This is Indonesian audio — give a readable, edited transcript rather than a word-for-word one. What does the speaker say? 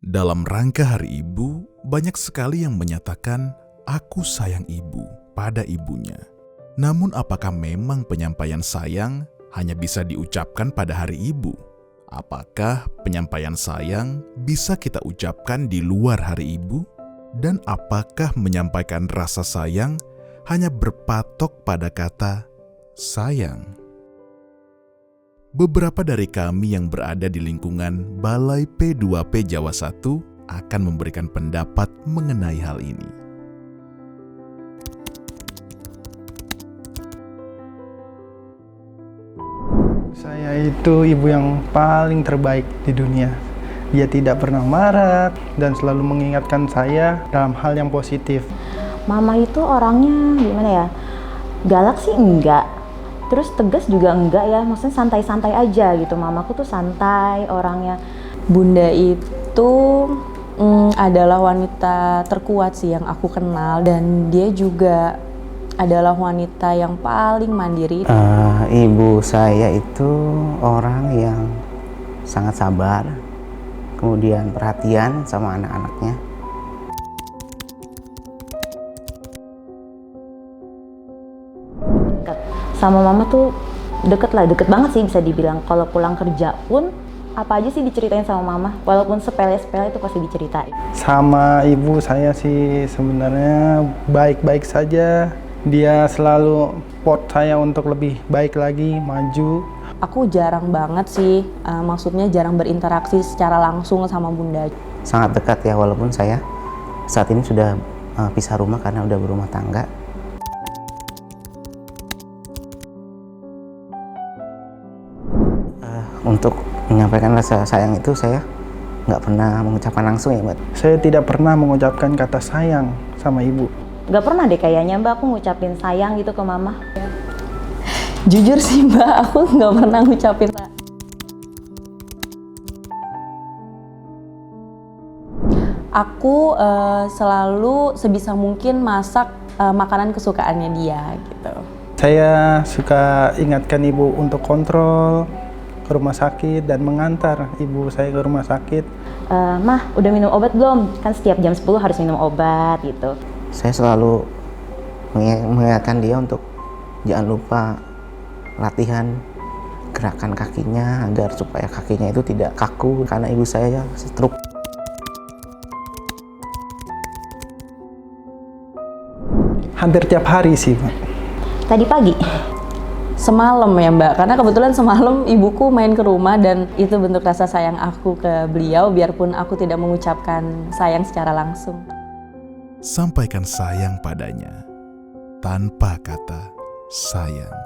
Dalam rangka Hari Ibu, banyak sekali yang menyatakan, "Aku sayang ibu" pada ibunya. Namun apakah memang penyampaian sayang hanya bisa diucapkan pada Hari Ibu? Apakah penyampaian sayang bisa kita ucapkan di luar Hari Ibu? Dan apakah menyampaikan rasa sayang hanya berpatok pada kata sayang? Beberapa dari kami yang berada di lingkungan Balai P2P Jawa 1 akan memberikan pendapat mengenai hal ini. Saya itu ibu yang paling terbaik di dunia. Dia tidak pernah marah dan selalu mengingatkan saya dalam hal yang positif. Mama itu orangnya gimana ya? Galak sih enggak. Terus tegas juga enggak ya, maksudnya santai-santai aja gitu. Mamaku tuh santai orangnya. Bunda itu adalah wanita terkuat sih yang aku kenal, dan dia juga adalah wanita yang paling mandiri. Ibu saya itu orang yang sangat sabar, kemudian perhatian sama anak-anaknya. Sama mama tuh deket banget sih bisa dibilang. Kalau pulang kerja pun apa aja sih diceritain sama mama, walaupun sepele-sepele itu pasti diceritain. Sama ibu saya sih sebenarnya baik-baik saja. Dia selalu support saya untuk lebih baik lagi, maju. Aku jarang banget sih, maksudnya jarang berinteraksi secara langsung sama Bunda. Sangat dekat ya, walaupun saya saat ini sudah pisah rumah karena udah berumah tangga. Untuk menyampaikan rasa sayang itu saya nggak pernah mengucapkan langsung ya, Mbak. Saya tidak pernah mengucapkan kata sayang sama ibu. Gak pernah deh kayaknya Mbak aku ngucapin sayang gitu ke mama. Jujur sih Mbak, aku nggak pernah ngucapin. Aku selalu sebisa mungkin masak makanan kesukaannya dia gitu. Saya suka ingatkan ibu untuk kontrol ke rumah sakit dan mengantar ibu saya ke rumah sakit. Mah, udah minum obat belum? Kan setiap jam 10 harus minum obat gitu. Saya selalu mengingatkan dia untuk jangan lupa latihan gerakan kakinya agar supaya kakinya itu tidak kaku karena ibu saya stroke. Hampir tiap hari sih, Pak. Tadi pagi? Semalam ya Mbak, karena kebetulan semalam ibuku main ke rumah dan itu bentuk rasa sayang aku ke beliau, biarpun aku tidak mengucapkan sayang secara langsung. Sampaikan sayang padanya tanpa kata sayang.